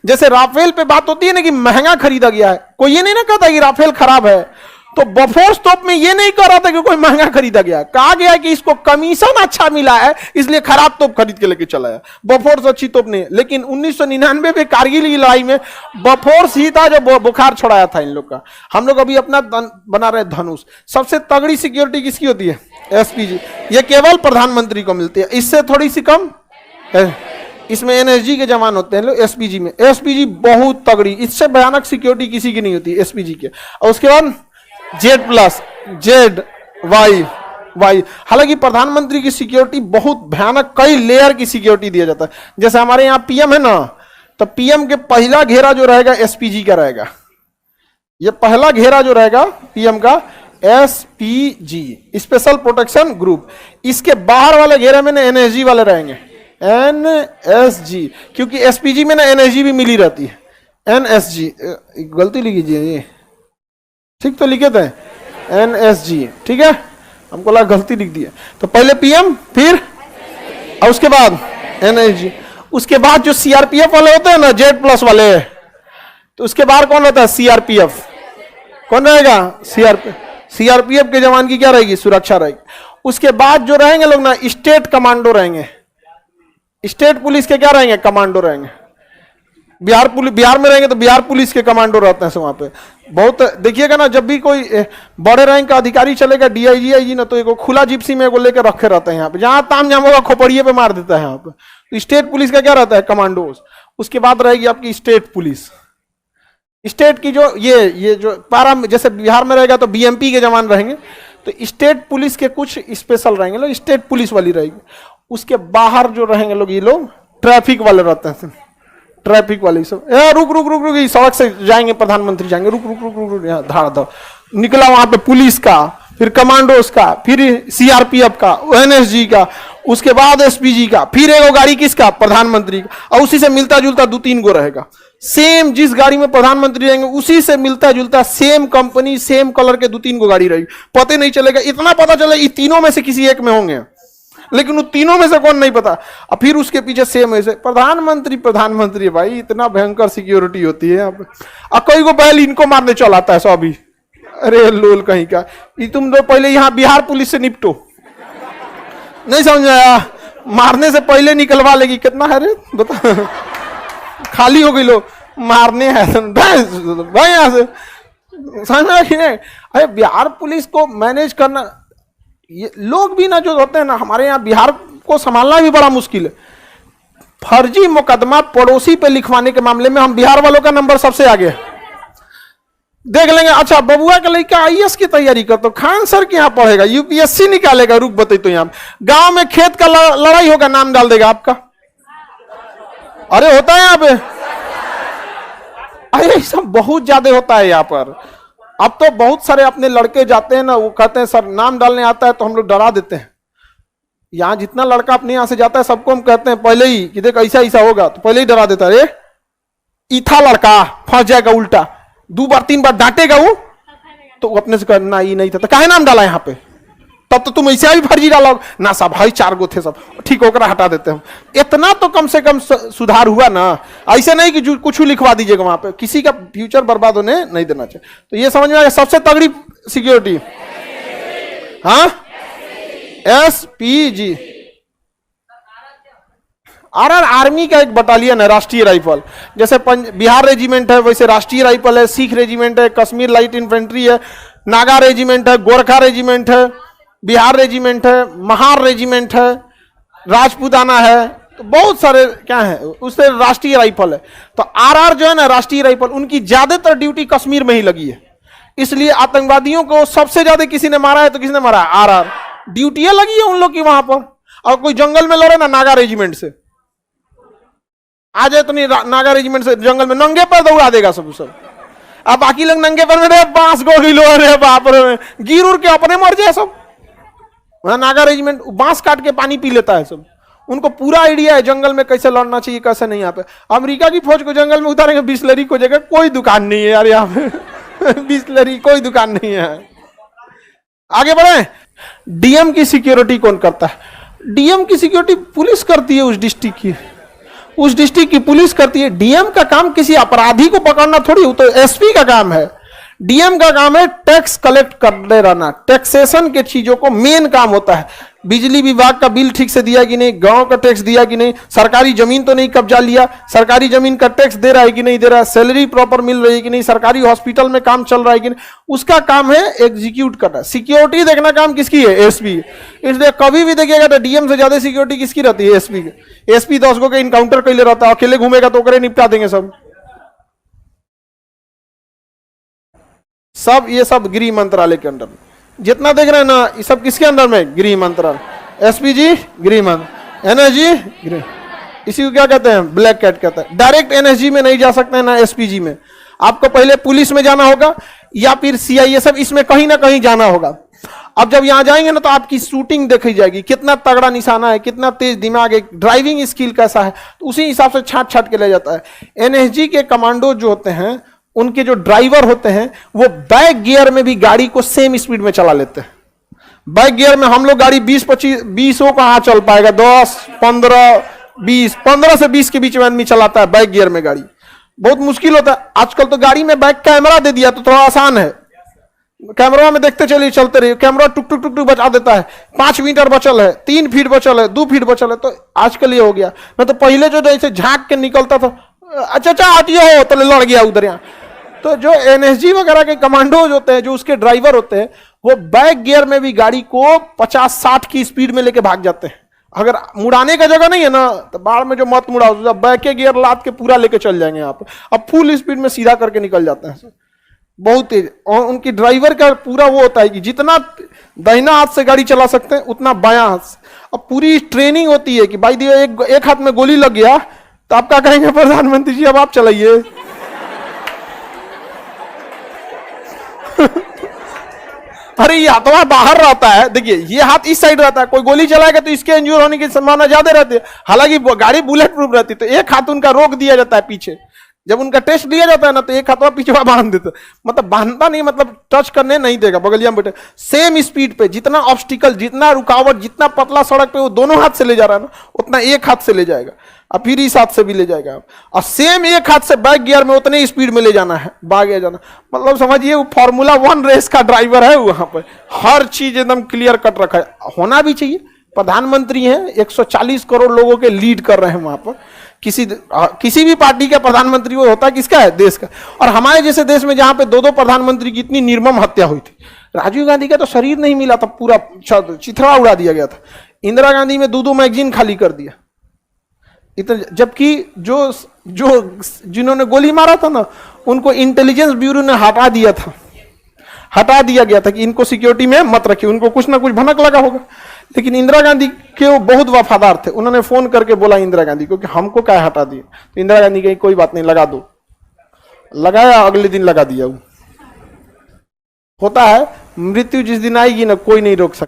जैसे राफेल पे बात होती है ना कि महंगा खरीदा गया है, कोई ये नहीं ना कहता कि राफेल खराब है, तो बोफोर्स तोप में ये नहीं कह रहा था कि कोई महंगा खरीदा गया, कहा गया कि इसको कमीशन अच्छा मिला है इसलिए खराब तोप खरीद के लेके चला है। बोफोर्स अच्छी तोप नहीं है, लेकिन 1999 में कारगिल की लड़ाई में बोफोर्स ही था जो बुखार छुड़ाया था इन लोग का। हम लोग अभी अपना बना रहे धनुष। सबसे तगड़ी सिक्योरिटी किसकी होती है? एसपीजी। ये केवल प्रधानमंत्री को मिलती है, इससे थोड़ी सी कम इसमें एनएसजी के जवान होते हैं लोग। एसपीजी में, एसपीजी बहुत तगड़ी, इससे भयानक सिक्योरिटी किसी की नहीं होती एसपीजी के। और उसके बाद जेड प्लस, जेड वाई। हालांकि प्रधानमंत्री की सिक्योरिटी बहुत भयानक, कई लेयर की सिक्योरिटी दिया जाता है। जैसे हमारे यहाँ पीएम है ना, तो पीएम के पहला घेरा जो रहेगा एसपीजी का रहेगा। ये पहला घेरा जो रहेगा पीएम का एसपीजी, स्पेशल प्रोटेक्शन ग्रुप। इसके बाहर वाले घेरे में ना एनएसजी वाले रहेंगे, एनएसजी, क्योंकि एसपीजी में ना एनएसजी भी मिली रहती है। एनएसजी गलती लिख लीजिए, ये ठीक तो लिखे थे एनएसजी, ठीक है, हमको लगा गलती लिख दी है। तो पहले पीएम, फिर और उसके बाद एनएसजी। उसके बाद जो सीआरपीएफ वाले होते हैं ना, जेड प्लस वाले, तो उसके बाद कौन होता है? सीआरपीएफ। कौन रहेगा? सीआरपीएफ के जवान की क्या रहेगी? सुरक्षा रहेगी। उसके बाद जो रहेंगे लोग ना, स्टेट कमांडो रहेंगे। स्टेट पुलिस के क्या रहेंगे? कमांडो रहेंगे। बिहार में रहेंगे तो बिहार पुलिस के कमांडो रहते हैं वहां पे। बहुत देखिएगा ना, जब भी कोई बड़े रैंक का अधिकारी चलेगा, डीआईजी आईजी ना, तो एक खुला जिप्सी में एगो लेकर रखे रहते हैं यहाँ पे, जहां ताम जाम होगा खोपड़िए पे मार देता है यहाँ पे। तो स्टेट पुलिस का क्या रहता है? कमांडोज। उसके बाद रहेगी आपकी स्टेट पुलिस। स्टेट की जो ये जो पारा, जैसे बिहार में रहेगा तो बीएमपी के जवान रहेंगे, तो स्टेट पुलिस के कुछ स्पेशल रहेंगे लोग, स्टेट पुलिस वाली रहेगी। उसके बाहर जो रहेंगे लोग, ये लोग ट्रैफिक वाले रहते हैं, ट्रैफिक वाले सब। रुक रुक रुक रुक, सड़क से जाएंगे प्रधानमंत्री जाएंगे, रुक रुक रुक रुक रुक, यहाँ धाड़ धाड़ निकला, वहां पे पुलिस का, फिर कमांडोज का, फिर सीआरपीएफ का, एनएसजी का, उसके बाद एसपीजी का, फिर एगो गाड़ी किसका? प्रधानमंत्री का। और उसी से मिलता जुलता 2-3 गो रहेगा। सेम जिस गाड़ी में प्रधानमंत्री रहेंगे उसी से मिलता जुलता सेम कंपनी, सेम कलर के 2-3 गो गाड़ी रहेगी। पता नहीं चलेगा, इतना पता चले ये तीनों में से किसी एक में होंगे, लेकिन उन तीनों में से कौन नहीं पता। और फिर उसके पीछे सेम ऐसे प्रधानमंत्री भाई, इतना भयंकर सिक्योरिटी होती है यहाँ पे। और कई को बैल इनको मारने चल आता है सभी। अरे लोल कहीं का, तुम तो पहले यहाँ बिहार पुलिस से निपटो, नहीं समझ आया? मारने से पहले निकलवा लेगी। कितना है रे बता, खाली हो गई लो, मारने है भाई यहाँ से, समझ में कि नहीं? अरे बिहार पुलिस को मैनेज करना, ये लोग भी ना जो होते हैं ना, हमारे यहाँ बिहार को संभालना भी बड़ा मुश्किल है। फर्जी मुकदमा पड़ोसी पे लिखवाने के मामले में हम बिहार वालों का नंबर सबसे आगे है। देख लेंगे, अच्छा बबुआ का लड़का आईएएस की तैयारी कर, तो खान सर के यहाँ पढ़ेगा, यूपीएससी निकालेगा, रुक बताइए तो यहाँ गांव में खेत का लड़ाई होगा, नाम डाल देगा आपका। अरे होता है यहाँ पे, अरे सब बहुत ज्यादा होता है यहाँ पर। अब तो बहुत सारे अपने लड़के जाते हैं ना, वो कहते हैं सर नाम डालने आता है, तो हम लोग डरा देते हैं। यहाँ जितना लड़का अपने यहाँ से जाता है सबको हम कहते हैं पहले ही कि देख ऐसा ऐसा होगा, तो पहले ही डरा देता है। इथा लड़का फंस जाएगा उल्टा, 2 बार 3 बार डांटेगा वो, तो अपने से कहना ये नहीं था, तो काहे नाम डाला यहाँ पे? तब तो तुम ऐसे भी फर्जी डालो ना। सब भाई 4 गो थे सब, ठीक होकर हटा देते हैं। इतना तो कम से कम सुधार हुआ ना। ऐसे नहीं कि कुछ लिखवा दीजिएगा वहां पे, किसी का फ्यूचर बर्बाद होने नहीं देना चाहिए। तो ये समझ में आया सबसे तगड़ी सिक्योरिटी, हाँ, एसपीजी। आरआर आर्मी का एक बटालियन है, राष्ट्रीय राइफल। जैसे बिहार रेजिमेंट है वैसे राष्ट्रीय राइफल है, सिख रेजिमेंट है, कश्मीर लाइट इन्फेंट्री है, नागा रेजिमेंट है, गोरखा रेजिमेंट है, बिहार रेजिमेंट है, महार रेजिमेंट है, राजपूताना है, तो बहुत सारे क्या है, उससे राष्ट्रीय राइफल है। तो आरआर जो है ना राष्ट्रीय राइफल, उनकी ज्यादातर ड्यूटी कश्मीर में ही लगी है। इसलिए आतंकवादियों को सबसे ज्यादा किसी ने मारा है तो किसने मारा है? आरआर। ड्यूटियां लगी है उन लोग की वहां पर। और कोई जंगल में लड़े ना नागा रेजिमेंट से, आ जाए तो नहीं, नागा रेजिमेंट से जंगल में नंगे पर दौड़ा देगा सब। अब बाकी लोग नंगे पर में बांस गोली लो, अरे बाप रे, गिर उड़ के अपने मर जाए सब। वहां नागा रेजिमेंट बांस काट के पानी पी लेता है सब। उनको पूरा आइडिया है जंगल में कैसे लड़ना चाहिए, कैसे नहीं। यहाँ पे अमेरिका की फौज को जंगल में उतारेंगे, बिस्लरी को जगह कोई दुकान नहीं है यार यहाँ पे बिस्लरी कोई दुकान नहीं है। आगे बढ़े। डीएम की सिक्योरिटी कौन करता है? डीएम की सिक्योरिटी पुलिस करती है उस डिस्ट्रिक्ट की। उस डिस्ट्रिक्ट की पुलिस करती है। डीएम का काम किसी अपराधी को पकड़ना थोड़ी, वो तो एसपी का काम है। डीएम का काम है टैक्स कलेक्ट करते रहना, टैक्सेशन के चीजों को मेन काम होता है। बिजली विभाग का बिल ठीक से दिया कि नहीं, गांव का टैक्स दिया कि नहीं, सरकारी जमीन तो नहीं कब्जा लिया, सरकारी जमीन का टैक्स दे रहा है कि नहीं दे रहा है, सैलरी प्रॉपर मिल रही है कि नहीं, सरकारी हॉस्पिटल में काम चल रहा है कि नहीं, उसका काम है एग्जीक्यूट करना। सिक्योरिटी देखना काम किसकी है? एसपी। इसलिए कभी भी देखिएगा तो डीएम से ज्यादा सिक्योरिटी किसकी रहती है? एसपी की। एसपी 10 गो के इनकाउंटर कैले रहता है, अकेले घूमेगा तो ओकरे निपटा देंगे सब। ये सब गृह मंत्रालय के अंडर में जितना देख रहे हैं ना, ये सब किसके अंदर में? गृह मंत्रालय। एसपी जी गृह मंत्रालय, एनएसजी गृह, इसी को क्या कहते हैं? ब्लैक कैट कहते हैं। डायरेक्ट एनएसजी में नहीं जा सकते हैं ना एसपीजी में, आपको पहले पुलिस में जाना होगा या फिर सीआईए, सब इसमें कहीं ना कहीं जाना होगा। अब जब यहां जाएंगे ना तो आपकी शूटिंग देखी जाएगी, कितना तगड़ा निशाना है, कितना तेज दिमाग है, ड्राइविंग स्किल कैसा है, तो उसी हिसाब से छाट छाट के ले जाता है। एनएसजी के कमांडो जो होते हैं, उनके जो ड्राइवर होते हैं, वो बैक गियर में भी गाड़ी को सेम स्पीड में चला लेते हैं। बैक गियर में हम लोग गाड़ी 20 कहां चल पाएगा, 10, 15, 20, 15 से 20 के बीच में आदमी चलाता है बैक गियर में गाड़ी, बहुत मुश्किल होता है। आजकल तो गाड़ी में बैक कैमरा दे दिया तो थोड़ा आसान है, कैमरा में देखते चलिए, चलते रहिए, कैमरा टुक टुक टुक टुक बचा देता है। 5 मीटर बचल है, 3 फीट बचल है, 2 फीट बचल है, तो आजकल ये हो गया। न तो पहले जो जैसे झांक के निकलता था, अच्छा हटियो हो तो लड़ गया उधर यहाँ। तो जो एनएसजी वगैरह के कमांडो होते हैं, जो उसके ड्राइवर होते हैं, वो बैक गियर में भी गाड़ी को 50-60 की स्पीड में लेके भाग जाते हैं। अगर मुड़ाने का जगह नहीं है ना, तो बाढ़ में जो मत मुड़ाओ, बैक गियर लाद के पूरा लेके चल जाएंगे आप। अब फुल स्पीड में सीधा करके निकल जाते हैं, बहुत तेज। और उनकी ड्राइवर का पूरा वो होता है कि जितना दाहिना हाथ से गाड़ी चला सकते हैं उतना बायां हाथ से। अब पूरी ट्रेनिंग होती है कि भाई दिया एक हाथ में गोली लग गया तो आप क्या कहेंगे? प्रधानमंत्री जी अब आप चलाइए। अरे ये हाथवा बाहर रहता है, देखिए ये हाथ इस साइड रहता है, कोई गोली चलाएगा तो इसके इंजूर होने की संभावना ज्यादा रहती है। हालांकि गाड़ी बुलेट प्रूफ रहती है, तो एक हाथ उनका रोक दिया जाता है पीछे। जब उनका टेस्ट लिया जाता है ना, तो एक हाथवा पीछे बांध देता, मतलब बांधता नहीं, मतलब टच करने नहीं देगा, बगलिया में बैठे सेम स्पीड पे। जितना ऑब्स्टिकल, जितना रुकावट, जितना पतला सड़क पे वो दोनों हाथ से ले जा रहा है ना, उतना एक हाथ से ले जाएगा, और फिर इस हाथ से भी ले जाएगा, और सेम एक हाथ से बैक गियर में उतने स्पीड में ले जाना है, भागे जाना। मतलब समझिए वो फार्मूला 1 रेस का ड्राइवर है। वहां पर हर चीज एकदम क्लियर कट रखा है, होना भी चाहिए। प्रधानमंत्री हैं, 140 करोड़ लोगों के लीड कर रहे हैं वहां पर। किसी भी पार्टी का प्रधानमंत्री वो होता है किसका है? देश का। और हमारे जैसे देश में जहां पे 2 प्रधानमंत्री की इतनी निर्मम हत्या हुई थी, राजीव गांधी का तो शरीर नहीं मिला था, पूरा चिथड़ा उड़ा दिया गया था। इंदिरा गांधी में 2 मैगजीन खाली कर दिया इतना, जबकि जिन्होंने गोली मारा था ना, उनको इंटेलिजेंस ब्यूरो ने हटा दिया गया था कि इनको सिक्योरिटी में मत रखिए, उनको कुछ ना कुछ भनक लगा होगा। लेकिन इंदिरा गांधी के वो बहुत वफादार थे, उन्होंने फोन करके बोला इंदिरा गांधी को कि हमको क्या हटा दिए, तो इंदिरा गांधी कही कोई बात नहीं, लगा दो। लगाया, अगले दिन लगा दिया। वो होता है, मृत्यु जिस दिन आएगी ना, कोई नहीं रोक सकता।